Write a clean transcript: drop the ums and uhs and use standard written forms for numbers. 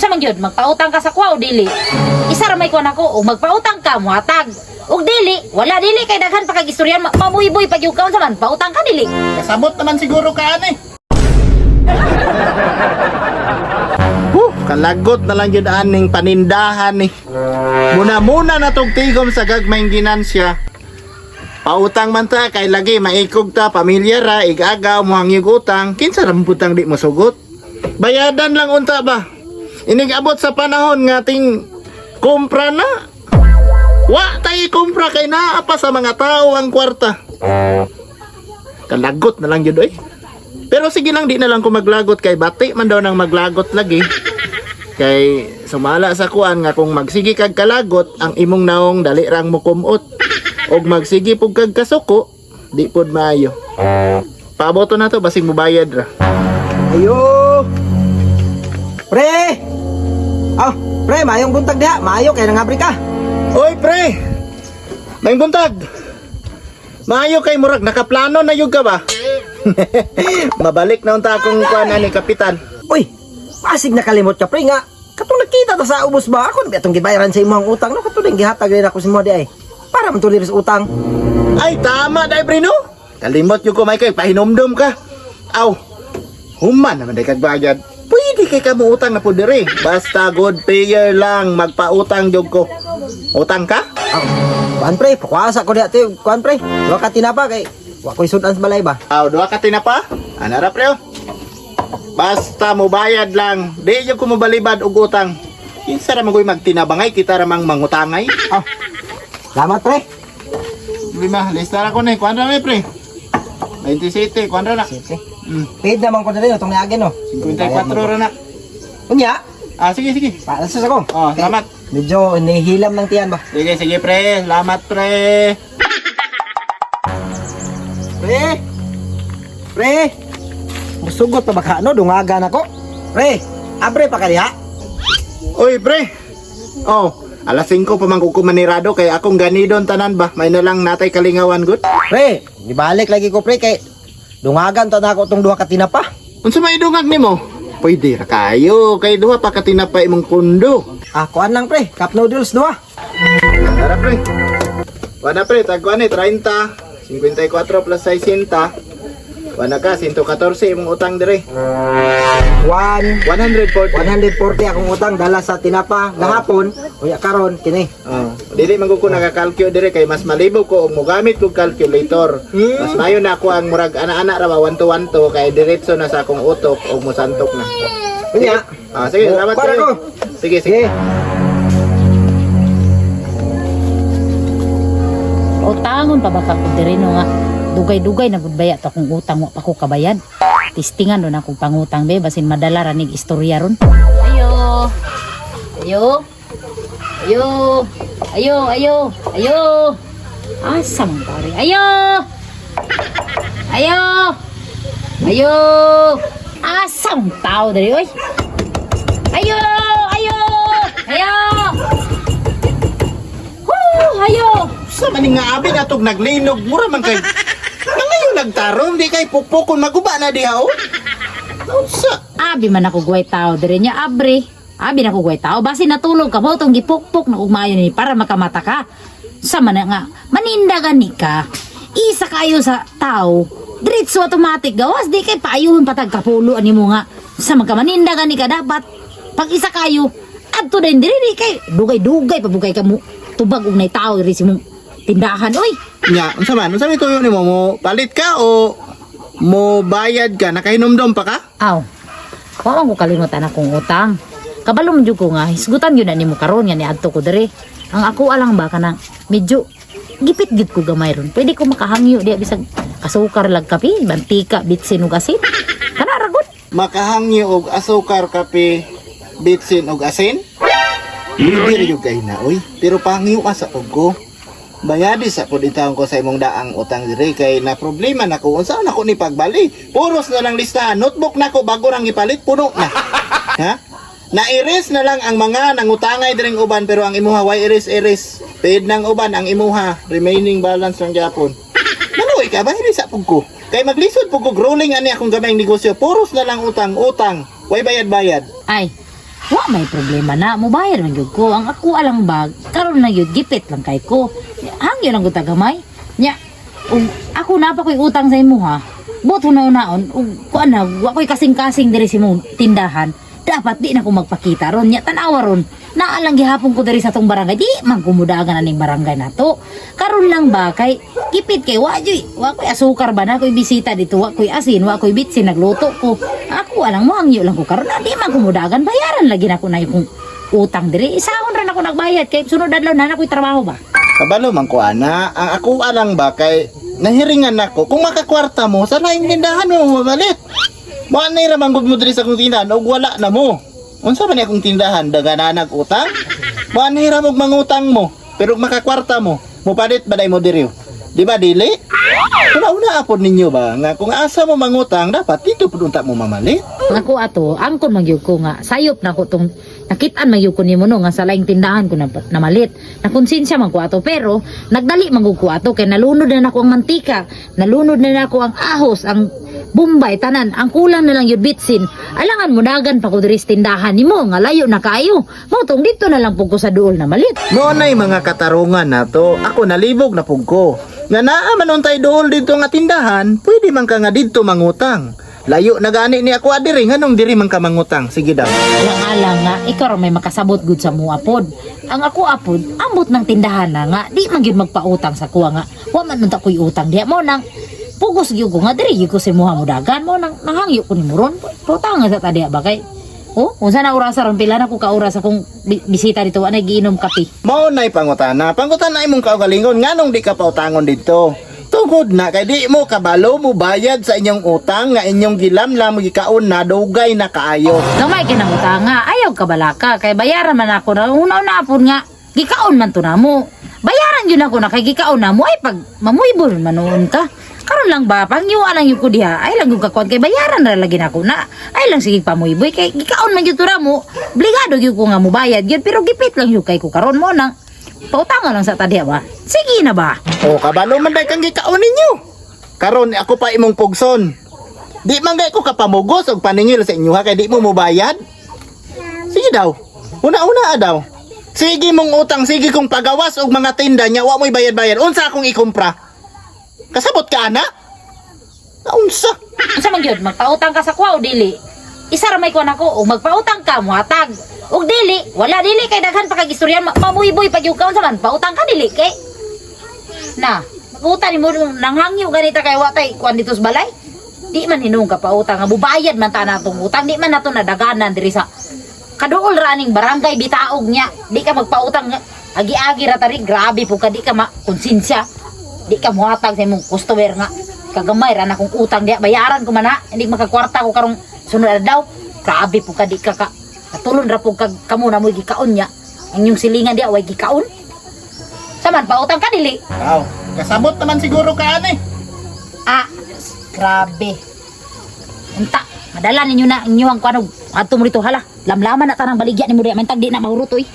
Sa man gyud magpautang ka sa kuha o dili. Isa ra may kuha nako o magpautang ka muhatag. Og dili, wala dili kay daghan pa kag istorya mabuy-buy pag yung kaon sa man pautang ka dili. Kasabot naman siguro ka ani. Kalagot na lang yun aning panindahan ni. Muna-muna na tong tigom sa gagmayng ginansya. Pautang man ta kay lagi maikog ta pamilya ra igagaw mo hangyog utang kinsa ra putang di mo sugot. Bayadan lang unta ba. Inigabot sa panahon nga ting kumpra na. Wa tay kumpra kay naa pa sa mga tao ang kwarta. Kalagot na lang yun oy. Pero sige lang di na lang ko maglagot kay bati man daw nang maglagot lagi. Kay sumala sa kuan nga kung magsigi kag kalagot ang imong naong dali rang mukumot. Og magsigi pug kag kasuko di pod maayo. Paboto na to basig mobayad ra. Ayo! Pre! Oh, pre, mayong buntag diha. Mayo kay nangabri ka. Oy pre! May buntag! Maayo kay murag nakaplano na yug ka ba? Mabalik na unta akong kuan ani kapitan. Uy, pasig nakalimot ka pre nga. Katong nakita ta sa ubos ba ako bitong gibayaran sa imong utang no katong gihatag rin ako sa mo di ay. Para man tulir sa utang. Ay tama dai pre no. Kalimot yug ko may kay pahinomdom ka. Aw. Human naman day kag bayad. Pwede kay ka mo utang na po dire. Basta good payer lang magpautang jud ko. Utang ka? Oh, kuan pre, pakwasa ko diha te. Kuan pre, wa ka tinapa kay wa ko'y sudan sa balay ba. Aw, duha ka tinapa? Anara pre. Basta mo bayad lang. Di jud ko mo balibad og utang. Kinsa ra magoy magtinabangay kita ra mang mangutangay. Oh. Salamat pre. Lima, lista ra ko ni. Kuan ra mi pre. 27, kuan ra na. Sige. Paid naman ko na rin itong niagin no. 54 ra na. Unya, Ah, sige, sige. para sa ako. Oh, salamat. Medyo nihilam ng tiyan ba. Sige, sige pre. Salamat pre. Pre! Pre! Musugot pa baka no, dungagan ako. Pre, abre pa kaliha. Oy pre. Oh, alas 5 pa man ko kumanirado kay akong ganidon tanan ba. May na lang natay kalingawan gud. Pre, ibalik lagi ko pre kay dungagan ta na ako tong duha ka tinapa. Unsa may dungag nimo? Pwede ra kayo kay duha pa ka tinapay imong pundo. Ah, kuan lang pre, cup noodles duha. Tara pre. Wala pre, tagwan ni 30. 54 plus 60. Wala ka 114 imong utang dire. 140. 140 akong utang dala sa tinapa gahapon. Uya karon kini. Oh, dili man ko nagakalkyo dire kay mas malibog ko og mogamit kog calculator. Mas mayo na ako ang murag ana-ana ra ba 1 to 1 to kay diretso na sa akong utok og mosantok na. Unya. Ah, sige, salamat Para pre. ko. Sige, sige. Sige. Utangon pa ba ka kung diri no nga. Dugay-dugay na budbaya to akong utang wa pa ko kabayad. Tistingan ron akong pangutang be basin madala ra nig istorya ron. Ayo. Ayo. Ayo. Ayo, ayo. Ayo. Asa man pare? Ayo. Ayo. Ayo. Asa man tao diri oy? Ayo, ayo. Ayo. Ayo. Sa maning nga abi natog naglinog mura man kay. Nangayon nagtarong di kay pukpukon maguba na diha oh. Unsa? Abi man ako guway tao dire nya abre. Abi na ako guway tao basi natulog ka mo tong gipukpok na ugmayo ni para makamata ka. Sa man nga manindagan ni ka. Isa kayo sa tao. Diretso automatic gawas di kay paayuhon patag kapulo ani mo nga. Sa magkamanindagan ni ka dapat pag isa kayo adto din dire di kay dugay-dugay pabugay ka mo. Tubag og nay tao diri si mong tindahan oy. Nya, unsa man? Unsa may tuyo nimo mo palit ka o mo bayad ka nakahinomdom pa ka? Aw. Wawang ko kalimutan akong utang. Kabalo man jud ko nga hisgutan gyud na nimo karon nga niadto ko diri. Ang ako alang ba kanang medyo gipit gid ko gamay ron. Pwede ko makahangyo di bisag kasukar lag kape, mantika, bitsin ug asin. Kana ra gud. Makahangyo og asukar, kape, bitsin og asin? Hindi rin yung kahina, oy. Pero pangyo ka sa ugo. Bayadi sa puditaon ko sa imong daang utang diri kay na problema na ko unsa na ko ni pagbali. Puros na lang listahan, notebook na ko bago rang ipalit puno na. Ha? Na-iris na lang ang mga nangutangay diring uban pero ang imuha way iris. Paid ng uban ang imuha, remaining balance ng Japon. Maluoy ka ba sa pug ko? Kay maglisod pug ko rolling ani akong gamayng negosyo, puros na lang utang. Way bayad-bayad. Ay, wa may problema na mobayad man gyud ko. Ang ako alang bag karon na gyud gipit lang kay ko. Hangyo lang ko tagamay. Nya ug ako na pa koy utang sa imo ha. Boto na unaon ug kuan na wa koy kasing-kasing diri sa imong tindahan. Dapat di na ko magpakita ron. Nya tanawa ron. Naalang gihapon ko diri sa tong barangay. Di man kumudagan aning barangay nato. Karon lang ba kay gipit kay wa koy asukar ba na koy bisita dito, wa koy asin, wa koy bitsin nagluto ko. Ako alang mo hangyo lang ko karon. Di man kumudagan bayaran lagi na ko na yung utang diri. Isahon ra na ko nagbayad kay sunod adlaw na koy trabaho ba. Kabalo man ko ana, ang ako alang ba kay nahiringan nako kung makakwarta mo sa laing tindahan mo mabalit. Mo anay ra manggod mo diri sa akong tindahan ug wala na mo. Unsa man ni akong tindahan dagana nag-utang? Mo anay ra mo mangutang mo, pero ug makakwarta mo, mupalit baday mo diri. Di ba dili? Una apod ninyo ba nga kung asa mo mangutang dapat dito pud unta mo mamalit. Ako ato, angkon magyud ko nga sayop na ko tong nakitaan magyud ko nimo no nga sa laing tindahan ko na malit. Nakonsensya man ko ato pero nagdali man ko ato kay nalunod na nako ang mantika, nalunod na nako ang ahos, ang Bombay tanan, ang kulang na lang yun bitsin. Alangan mo dagan pa ko diri sa tindahan nimo nga layo na kayo. Motong dito na lang pug ko sa duol na malit. Mo nay mga katarungan nato. Ako nalibog na pug ko. Nga naa man untay duol dito nga tindahan, pwede man ka nga dito mangutang. Layo na gani ni ako adiri nganong diri man ka mangutang. Sige daw. Alang nga ikaw ra may makasabot gud sa mo apod. Ang ako apod ambot ng tindahan na nga di man gyud magpautang sa kuha nga. Wa man unta koy utang diha mo nang pugos gyud ko nga diri gyud ko si muha mo dagan mo nang nahangyo ko ni muron. Putang sa tadi ba kay. Oh, unsa na oras ron pila na ko ka oras akong bisita dito wa giinom kape. Mao nay pangutana. Pangutana imong kaugalingon nganong di ka pautangon dito. Tungod na kay di mo kabalo mo bayad sa inyong utang nga inyong gilamlam gikaon na dugay na kaayo. Gamay kinang utang nga ayaw ka balaka kay bayaran man ako na una pud nga gikaon man to namo. Bayaran gyud ako na kay gikaon namo ay pag mamuybol man noon ka. Karon lang ba pangyuan lang yung ko diha ay lang yung kakuan kay bayaran ra lagi nako na ay lang sige pamuyboy kay gikaon man gyud to namo. Obligado gyud ko nga mo bayad gyud pero gipit lang yung kay ko karon mo nang pautangan lang sa tadiya ba. Sige na ba? O kabalo man day kang gikaon ninyo. Karon ako pa imong pugson. Di man gay ko kapamugos og paningil sa inyo ha kay di mo mobayad. Sige daw. Una-una daw. Sige mong utang, sige kong pagawas og mga tinda nya wa mo'y bayad-bayad. Unsa akong ikumpra? Kasabot ka ana? Naunsa? Unsa man gyud magpautang ka sa kuha o dili? Isa ra may kuan ako o magpautang ka mo hatag. Og dili, wala dili kay daghan pa kag istorya mabuhiboy pag yung kaon sa man pautang ka dili kay. Na, utang mo nanghangyo ganita kay watay kuan dito sa balay. Di man hinung ka pautang nga bubayad man ta natong utang, di man nato nadaganan diri sa kaduol ra aning barangay bitaog nya. Di ka magpautang agi-agi ra tari grabe po ka di ka makonsensya. Di ka muhatag sa imong customer nga kagamay ra na kung utang diya bayaran ko man na hindi makakwarta ko karong sunod na daw. Grabe po ka di ka katulon ra po kag kamo na mo gikaon nya. Ang yung silingan diya way gikaon. Saman pautang ka dili. Wow, kasabot naman siguro ka ani. Ah, grabe. Unta, madala ninyo na inyo ang kuanog. Adto mo dito hala. Lamlaman na tanang baligya ni mo diya man tag di na mahurutoy.